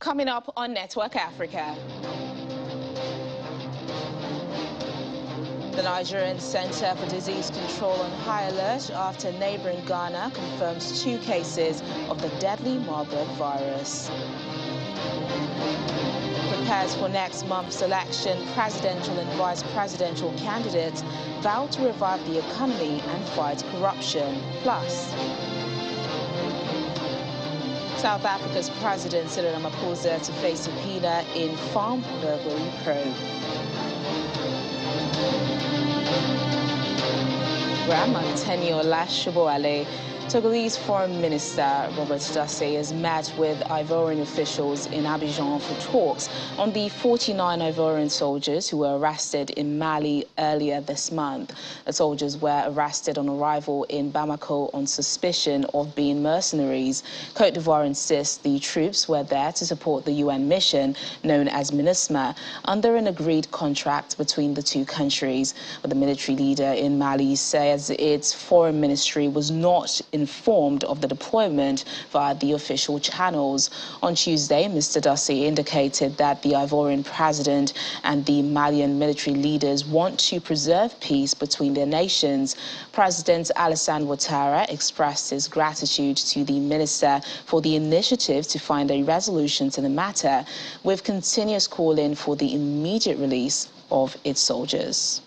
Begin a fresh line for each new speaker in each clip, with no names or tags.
coming up on Network Africa. The Nigerian Center for Disease Control on high alert after neighboring Ghana confirms 2 cases of the deadly Marburg virus. Prepares for next month's election, presidential and vice presidential candidates vow to revive the economy and fight corruption. Plus, South Africa's President Cyril Ramaphosa to face subpoena in farm burglary probe. Ramanteni Olashoboale, Togolese Foreign Minister Robert Dassey has met with Ivorian officials in Abidjan for talks on the 49 Ivorian soldiers who were arrested in Mali earlier this month. The soldiers were arrested on arrival in Bamako on suspicion of being mercenaries. Côte d'Ivoire insists the troops were there to support the UN mission known as MINUSMA under an agreed contract between the 2 countries. But the military leader in Mali says its foreign ministry was not informed of the deployment via the official channels. On Tuesday, Mr. Dassey indicated that the Ivorian president and the Malian military leaders want to preserve peace between their nations. President Alassane Ouattara expressed his gratitude to the minister for the initiative to find a resolution to the matter, with continuous calling for the immediate release of its soldiers.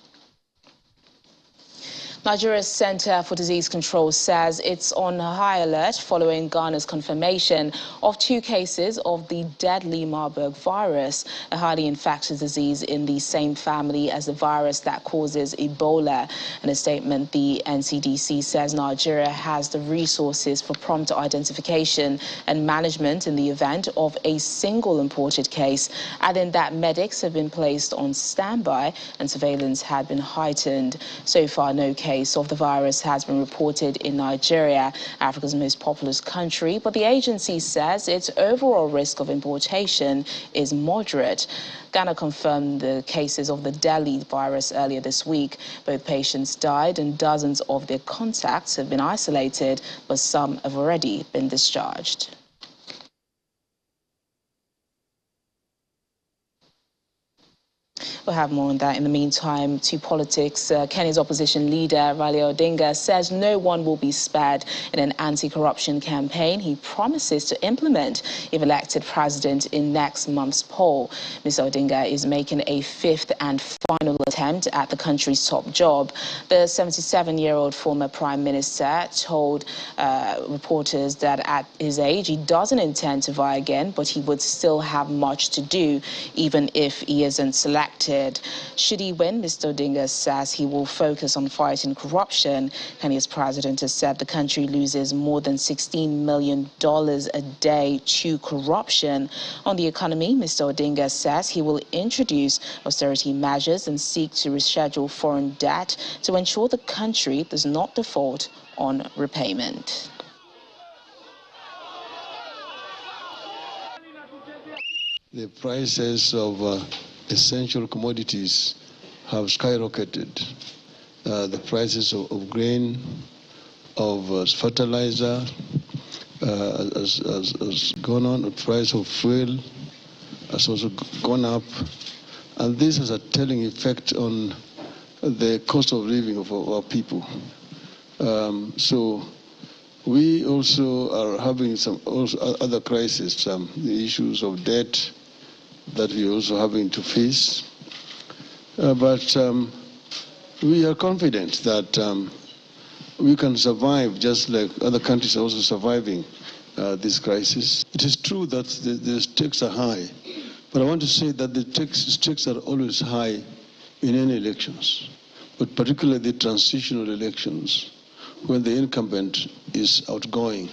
Nigeria's Center for Disease Control says it's on high alert following Ghana's confirmation of 2 cases of the deadly Marburg virus, a highly infectious disease in the same family as the virus that causes Ebola. In a statement, the NCDC says Nigeria has the resources for prompt identification and management in the event of a single imported case, adding that medics have been placed on standby and surveillance had been heightened. So far, no case of the virus has been reported in Nigeria, Africa's most populous country, but the agency says its overall risk of importation is moderate. Ghana confirmed the cases of the deadly virus earlier this week. Both patients died and dozens of their contacts have been isolated, but some have already been discharged. We'll have more on that. In the meantime, to politics, Kenya's opposition leader, Raila Odinga, says no one will be spared in an anti-corruption campaign he promises to implement if elected president in next month's poll. Mr. Odinga is making a 5th and final attempt at the country's top job. The 77-year-old former prime minister told reporters that at his age, he doesn't intend to vie again, but he would still have much to do, even if he isn't selected. Should he win, Mr. Odinga says he will focus on fighting corruption. Kenya's president has said the country loses more than $16 million a day to corruption. On the economy, Mr. Odinga says he will introduce austerity measures and seek to reschedule foreign debt to ensure the country does not default on repayment.
The prices of essential commodities have skyrocketed. The prices of grain, of fertilizer has gone on. The price of fuel has also gone up. And this has a telling effect on the cost of living of our people. So we also are having some other crises, the issues of debt that we're also having to face. But we are confident that we can survive just like other countries are also surviving this crisis. It is true that the stakes are high, but I want to say that the stakes are always high in any elections, but particularly the transitional elections when the incumbent is outgoing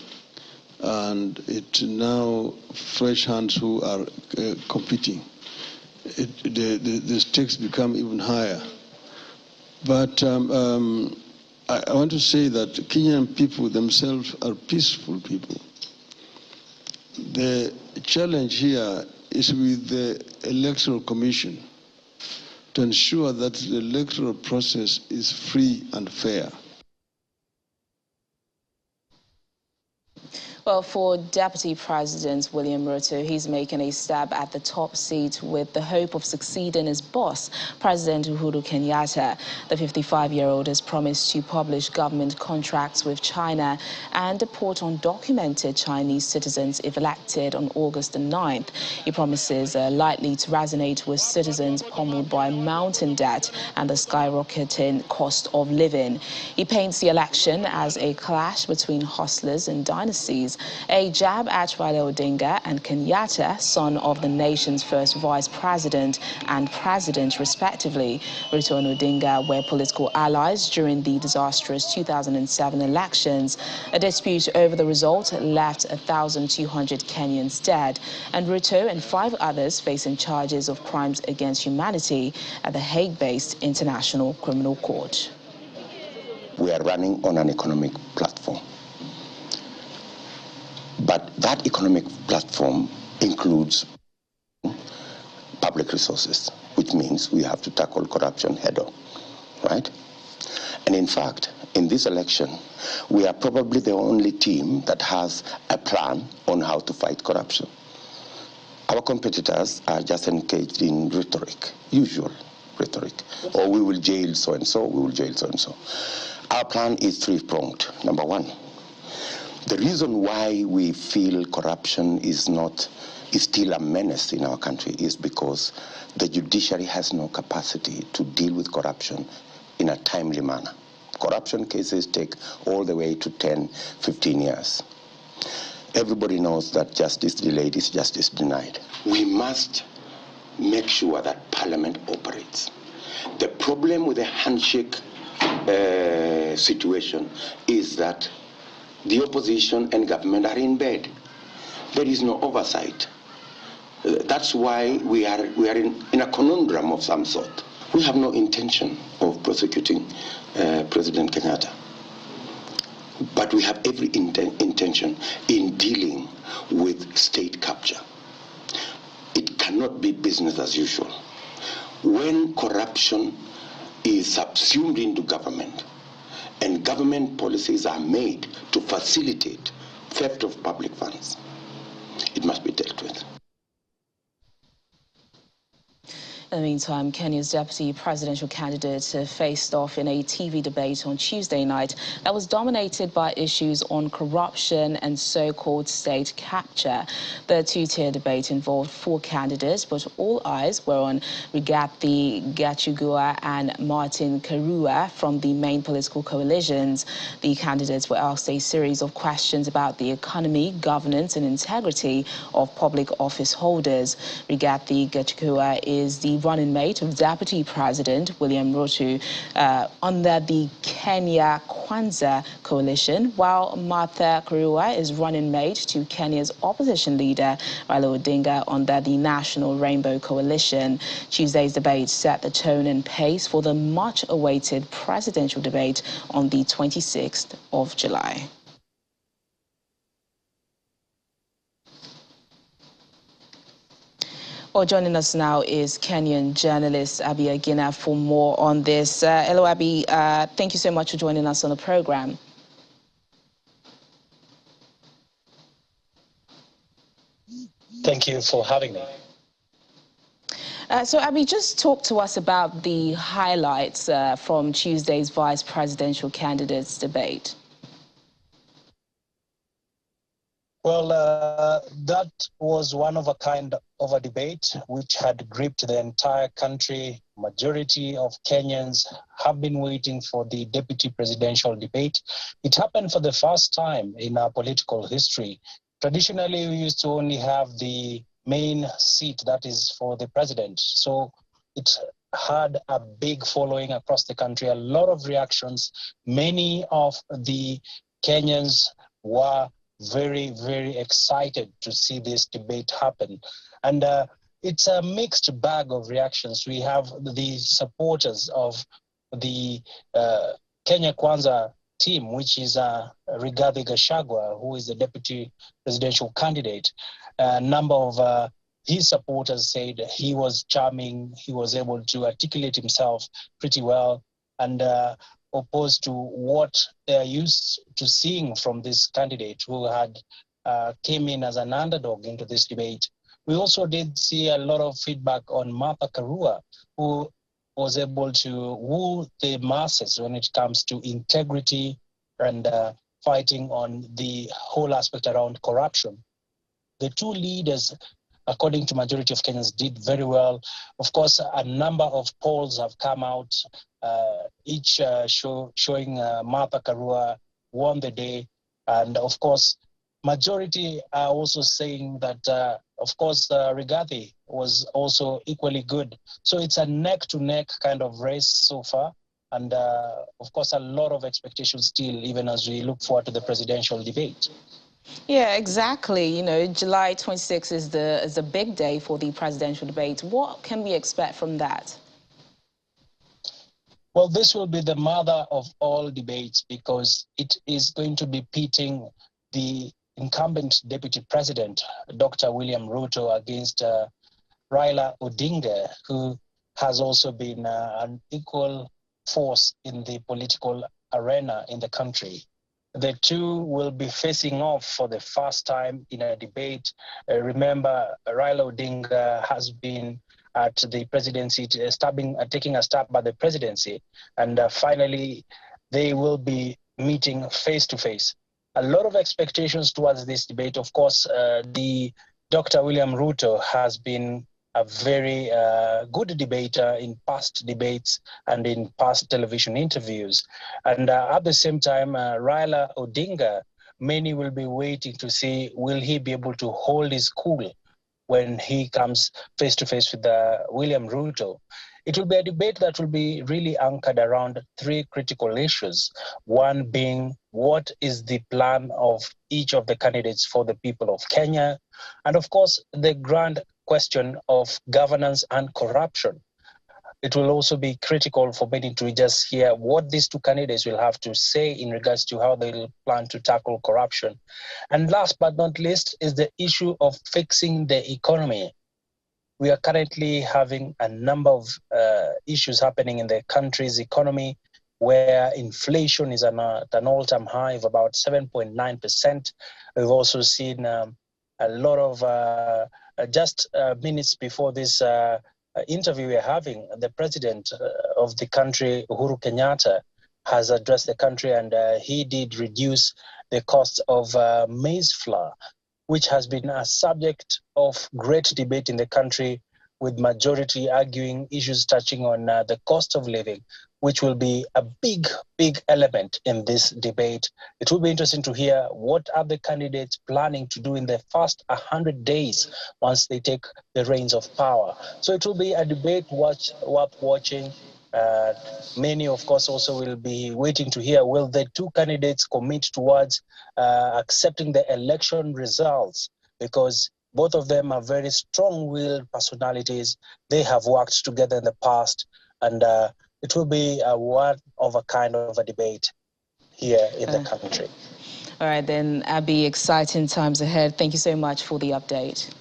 and it's now fresh hands who are competing. The stakes become even higher. But I want to say that Kenyan people themselves are peaceful people. The challenge here is with the Electoral Commission to ensure that the electoral process is free and fair.
Well, for Deputy President William Ruto, he's making a stab at the top seat with the hope of succeeding his boss, President Uhuru Kenyatta. The 55-year-old has promised to publish government contracts with China and deport undocumented Chinese citizens if elected on August the 9th. He promises likely to resonate with citizens pummeled by mountain debt and the skyrocketing cost of living. He paints the election as a clash between hustlers and dynasties, a jab at Raila Odinga and Kenyatta, son of the nation's first vice president and president, respectively. Ruto and Odinga were political allies during the disastrous 2007 elections. A dispute over the result left 1,200 Kenyans dead, and Ruto and 5 others facing charges of crimes against humanity at the Hague-based International Criminal Court.
We are running on an economic platform. But that economic platform includes public resources, which means we have to tackle corruption head-on, right? And in fact, in this election, we are probably the only team that has a plan on how to fight corruption. Our competitors are just engaged in rhetoric, usual rhetoric. Or we will jail so-and-so, we will jail so-and-so. Our plan is three-pronged. Number one, the reason why we feel corruption is still a menace in our country is because the judiciary has no capacity to deal with corruption in a timely manner. Corruption cases take all the way to 10, 15 years. Everybody knows that justice delayed is justice denied. We must make sure that Parliament operates. The problem with the handshake situation is that the opposition and government are in bed. There is no oversight. That's why we are in a conundrum of some sort. We have no intention of prosecuting President Kenyatta. But we have every intention in dealing with state capture. It cannot be business as usual. When corruption is subsumed into government, and government policies are made to facilitate theft of public funds, it must be dealt with.
In the meantime, Kenya's deputy presidential candidate faced off in a TV debate on Tuesday night that was dominated by issues on corruption and so-called state capture. The two-tier debate involved 4 candidates, but all eyes were on Rigathi Gachagua and Martin Karua from the main political coalitions. The candidates were asked a series of questions about the economy, governance and integrity of public office holders. Rigathi Gachagua is the running mate of Deputy President William Ruto under the Kenya Kwanza coalition, while Martha Karua is running mate to Kenya's opposition leader Raila Odinga under the National Rainbow Coalition. Tuesday's debate set the tone and pace for the much-awaited presidential debate on the 26th of July. Well, joining us now is Kenyan journalist Abi Agina for more on this. Hello, Abi. Thank you so much for joining us on the program.
Thank you for having me.
So, Abi, just talk to us about the highlights from Tuesday's vice presidential candidates debate.
Well, that was one of a kind of a debate which had gripped the entire country. Majority of Kenyans have been waiting for the deputy presidential debate. It happened for the first time in our political history. Traditionally, we used to only have the main seat that is for the president. So it had a big following across the country, a lot of reactions. Many of the Kenyans were very, very excited to see this debate happen. And it's a mixed bag of reactions. We have the supporters of the Kenya Kwanza team, which is Rigathi Gachagua, who is the deputy presidential candidate. A number of his supporters said he was charming, he was able to articulate himself pretty well, and opposed to what they are used to seeing from this candidate, who had came in as an underdog into this debate. We also did see a lot of feedback on Martha Karua, who was able to woo the masses when it comes to integrity and fighting on the whole aspect around corruption. The two leaders, according to majority of Kenyans, did very well. Of course, a number of polls have come out, each showing Martha Karua won the day. And of course, majority are also saying that, of course, Rigathi was also equally good. So it's a neck-to-neck kind of race so far. And of course, a lot of expectations still, even as we look forward to the presidential debate.
Yeah, exactly. You know, July 26th is the big day for the presidential debate. What can we expect from that?
Well, this will be the mother of all debates because it is going to be pitting the incumbent deputy president, Dr. William Ruto, against Raila Odinga, who has also been an equal force in the political arena in the country. The two will be facing off for the first time in a debate. Remember, Raila Odinga has been at the presidency, taking a stab at the presidency, and finally they will be meeting face to face. A lot of expectations towards this debate. Of course, the Dr. William Ruto has been a very good debater in past debates and in past television interviews. And at the same time, Raila Odinga, many will be waiting to see, will he be able to hold his cool when he comes face to face with William Ruto? It will be a debate that will be really anchored around three critical issues. One being, what is the plan of each of the candidates for the people of Kenya? And of course, the grand question of governance and corruption. It will also be critical for many to just hear what these two candidates will have to say in regards to how they will plan to tackle corruption. And last but not least is the issue of fixing the economy. We are currently having a number of issues happening in the country's economy where inflation is at an all-time high of about 7.9%. We've also seen a lot of just minutes before this interview we're having, the president of the country, Uhuru Kenyatta, has addressed the country, and he did reduce the cost of maize flour, which has been a subject of great debate in the country, with majority arguing issues touching on the cost of living, which will be a big element in this debate. It will be interesting to hear what are the candidates planning to do in the first 100 days once they take the reins of power. So it will be a debate worth watching. Many, of course, also will be waiting to hear, will the two candidates commit towards accepting the election results? Because both of them are very strong-willed personalities. They have worked together in the past, and it will be one of a kind of a debate here in the country.
All right, then, Abby, exciting times ahead. Thank you so much for the update.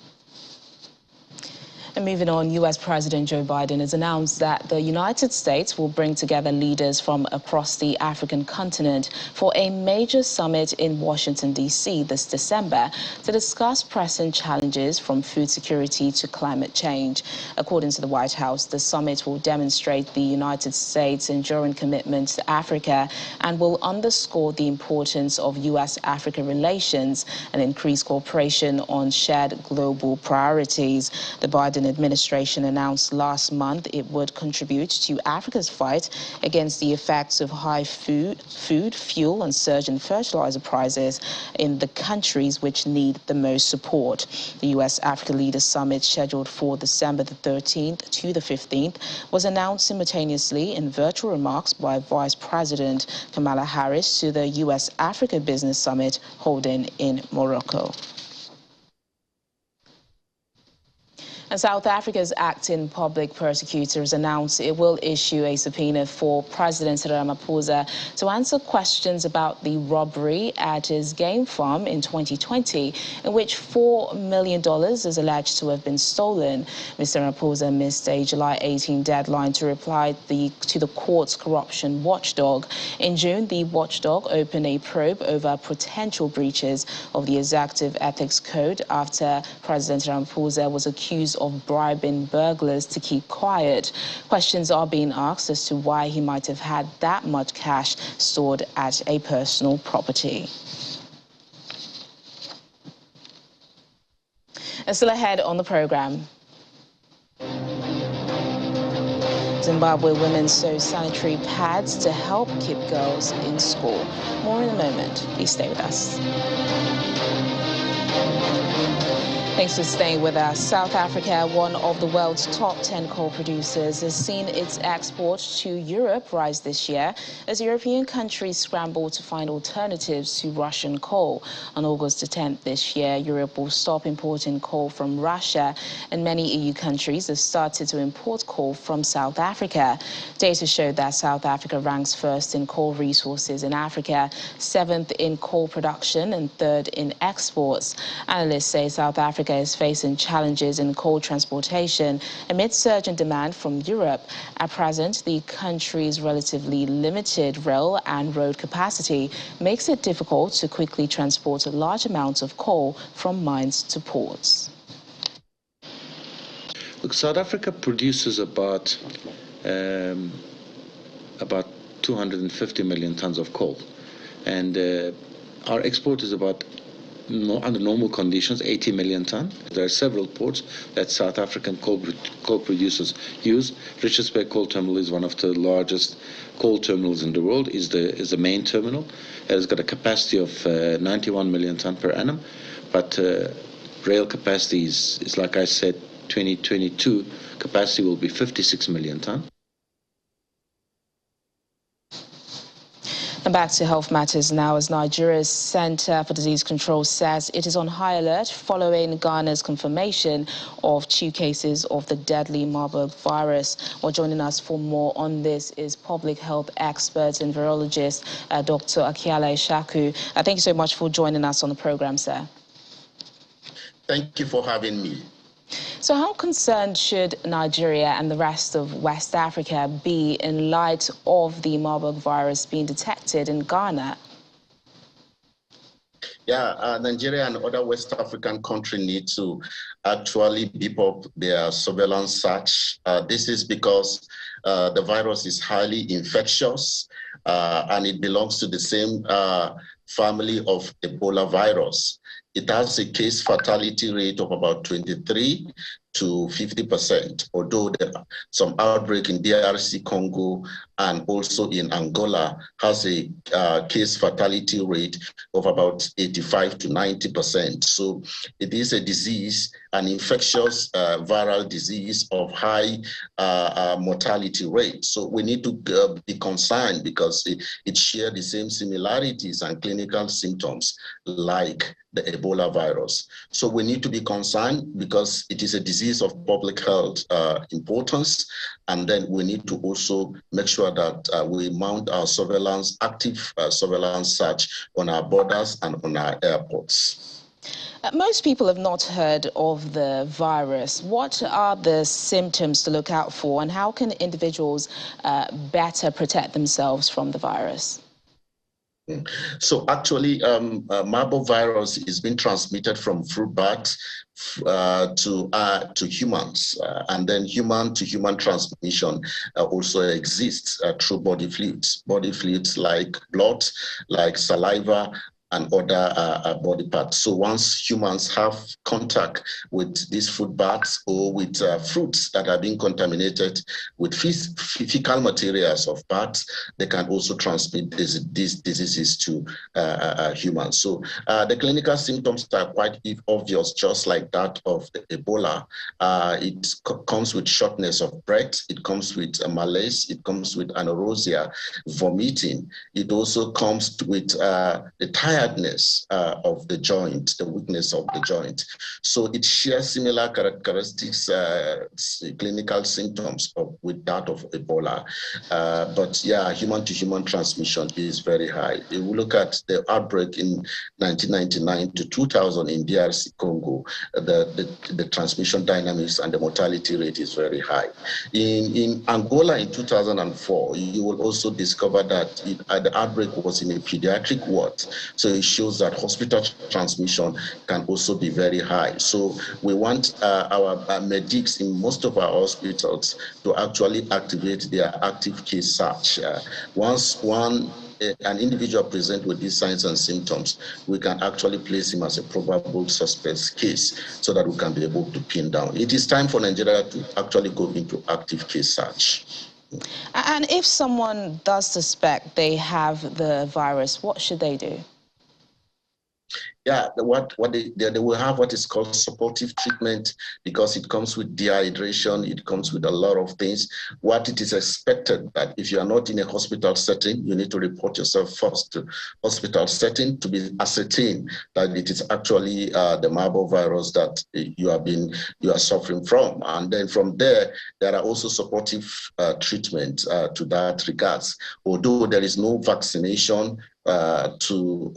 And moving on, U.S. President Joe Biden has announced that the United States will bring together leaders from across the African continent for a major summit in Washington, D.C. this December to discuss pressing challenges from food security to climate change. According to the White House, the summit will demonstrate the United States' enduring commitment to Africa and will underscore the importance of U.S. Africa relations and increase cooperation on shared global priorities. The Biden administration announced last month it would contribute to Africa's fight against the effects of high food, fuel, and surge in fertilizer prices in the countries which need the most support. The U.S. Africa Leaders Summit, scheduled for December the 13th to the 15th, was announced simultaneously in virtual remarks by Vice President Kamala Harris to the U.S. Africa Business Summit holding in Morocco. South Africa's acting public prosecutor has announced it will issue a subpoena for President Ramaphosa to answer questions about the robbery at his game farm in 2020, in which $4 million is alleged to have been stolen. Mr. Ramaphosa missed a July 18 deadline to reply to the court's corruption watchdog. In June, the watchdog opened a probe over potential breaches of the executive ethics code after President Ramaphosa was accused of bribing burglars to keep quiet. Questions are being asked as to why he might have had that much cash stored at a personal property. And still ahead on the program. Zimbabwe women sew sanitary pads to help keep girls in school. More in a moment. Please stay with us. Thanks for staying with us. South Africa, one of the world's top 10 coal producers, has seen its exports to Europe rise this year as European countries scramble to find alternatives to Russian coal. On August 10th this year, Europe will stop importing coal from Russia, and many EU countries have started to import coal from South Africa. Data showed that South Africa ranks first in coal resources in Africa, 7th in coal production, and 3rd in exports. Analysts say South Africa is facing challenges in coal transportation amid surge in demand from Europe. At present, the country's relatively limited rail and road capacity makes it difficult to quickly transport large amounts of coal from mines to ports.
Look, South Africa produces about 250 million tons of coal, and our export is about, under normal conditions, 80 million ton. There are several ports that South African coal producers use. Richards Bay Coal Terminal is one of the largest coal terminals in the world, is the main terminal. It has got a capacity of 91 million ton per annum, but rail capacity is like I said, 2022 capacity will be 56 million ton.
And back to health matters now, as Nigeria's Center for Disease Control says it is on high alert following Ghana's confirmation of 2 cases of the deadly Marburg virus. Well, joining us for more on this is public health expert and virologist Dr. Akiala Ishaku. Thank you so much for joining us on the program, sir.
Thank you for having me.
So how concerned should Nigeria and the rest of West Africa be in light of the Marburg virus being detected in Ghana?
Yeah, Nigeria and other West African countries need to actually beef up their surveillance search. This is because the virus is highly infectious and it belongs to the same family of Ebola virus. It has a case fatality rate of about 23 to 50%, although some outbreak in DRC Congo and also in Angola has a case fatality rate of about 85 to 90%. So it is a disease, an infectious viral disease of high mortality rate. So we need to be concerned because it shares the same similarities and clinical symptoms like the Ebola virus. So we need to be concerned because it is a disease of public health importance. And then we need to also make sure that we mount our surveillance, active surveillance search on our borders and on our airports.
Most people have not heard of the virus. What are the symptoms to look out for, and how can individuals better protect themselves from the virus?
So actually, Marburg virus is being transmitted from fruit bats to humans, and then human-to-human transmission also exists through body fluids like blood, like saliva, and other body parts. So once humans have contact with these food bats or with fruits that are being contaminated with fecal materials of bats, they can also transmit these diseases to humans. So the clinical symptoms are quite obvious, just like that of the Ebola. It comes with shortness of breath, it comes with malaise, it comes with anorexia, vomiting. It also comes with the tiredness tiredness of the joint, the weakness of the joint. So it shares similar characteristics, clinical symptoms with that of Ebola. But yeah, human-to-human transmission is very high. If we look at the outbreak in 1999 to 2000 in DRC Congo, the transmission dynamics and the mortality rate is very high. In Angola in 2004, you will also discover that the outbreak was in a pediatric ward. So it shows that hospital transmission can also be very high. So we want our medics in most of our hospitals to actually activate their active case search. Once an individual presents with these signs and symptoms, we can actually place him as a probable suspect case so that we can be able to pin down. It is time for Nigeria to actually go into active case search.
And if someone does suspect they have the virus, what should they do?
Yeah, they will have what is called supportive treatment, because it comes with dehydration, it comes with a lot of things. What it is expected that if you are not in a hospital setting, you need to report yourself first to hospital setting to be ascertained that it is actually the Marburg virus that you are suffering from. And then from there are also supportive treatment to that regards. Although there is no vaccination to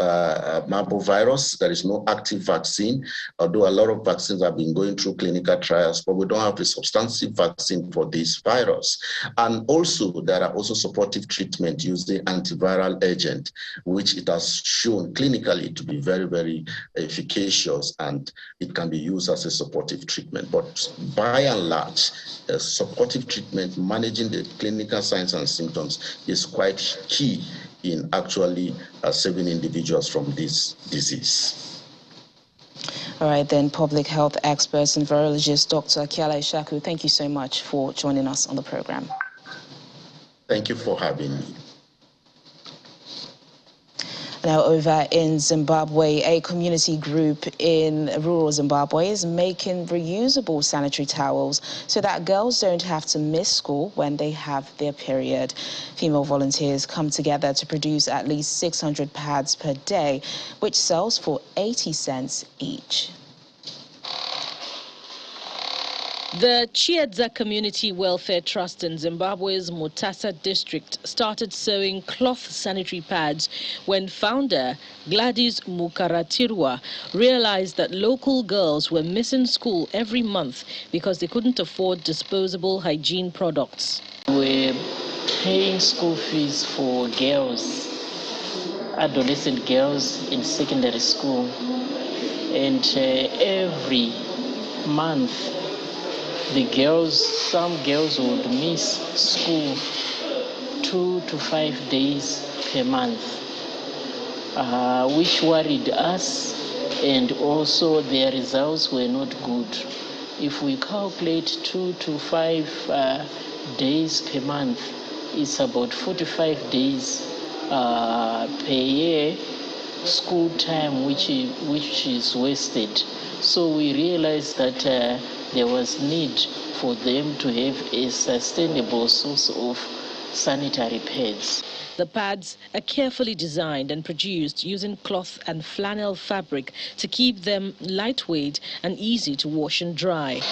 Marburg virus, there is no active vaccine, although a lot of vaccines have been going through clinical trials, but we don't have a substantive vaccine for this virus. And also, there are also supportive treatment using antiviral agent, which it has shown clinically to be very, very efficacious, and it can be used as a supportive treatment. But by and large, supportive treatment, managing the clinical signs and symptoms is quite key in actually saving individuals from this disease.
All right, then, public health experts and virologist Dr. Kiala Ishaku, thank you so much for joining us on the program.
Thank you for having me.
Now, over in Zimbabwe, a community group in rural Zimbabwe is making reusable sanitary towels so that girls don't have to miss school when they have their period. Female volunteers come together to produce at least 600 pads per day, which sells for 80 cents each.
The Chiedza Community Welfare Trust in Zimbabwe's Mutasa district started sewing cloth sanitary pads when founder Gladys Mukaratirwa realized that local girls were missing school every month because they couldn't afford disposable hygiene products.
We're paying school fees for girls, adolescent girls in secondary school, and every month some girls would miss school 2 to 5 days per month, which worried us, and also their results were not good. If we calculate 2 to 5 days per month, it's about 45 days per year school time which is wasted. So we realized that there was need for them to have a sustainable source of sanitary pads.
The pads are carefully designed and produced using cloth and flannel fabric to keep them lightweight and easy to wash and dry.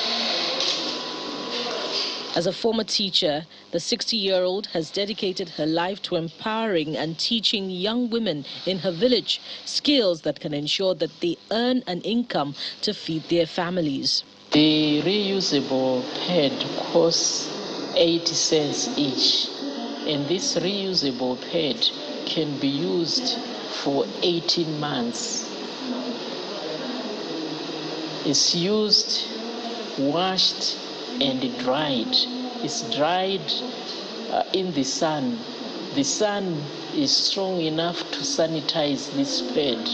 As a former teacher, the 60-year-old has dedicated her life to empowering and teaching young women in her village skills that can ensure that they earn an income to feed their families.
The reusable pad costs 80 cents each, and this reusable pad can be used for 18 months. It's used, washed, and dried. It's dried in the sun. The sun is strong enough to sanitize this pad.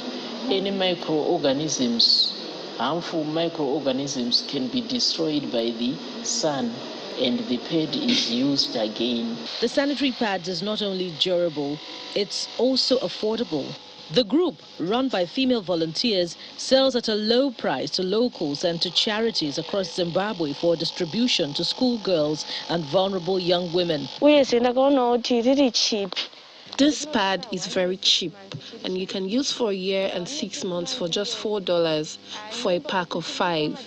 Any microorganisms, harmful microorganisms, can be destroyed by the sun, and the pad is used again.
The sanitary pads is not only durable, it's also affordable. The group, run by female volunteers, sells at a low price to locals and to charities across Zimbabwe for distribution to schoolgirls and vulnerable young women.
It's really cheap. This pad is very cheap, and you can use for a year and 6 months for just $4 for a pack of 5.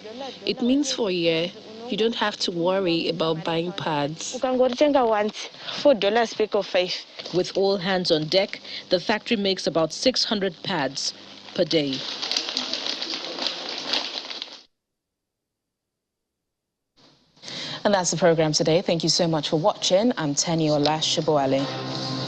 It means for a year, you don't have to worry about buying pads.
You can go to Jenga once, $4 pack of 5.
With all hands on deck, the factory makes about 600 pads per day.
And that's the program today. Thank you so much for watching. I'm Teniola Shiboale.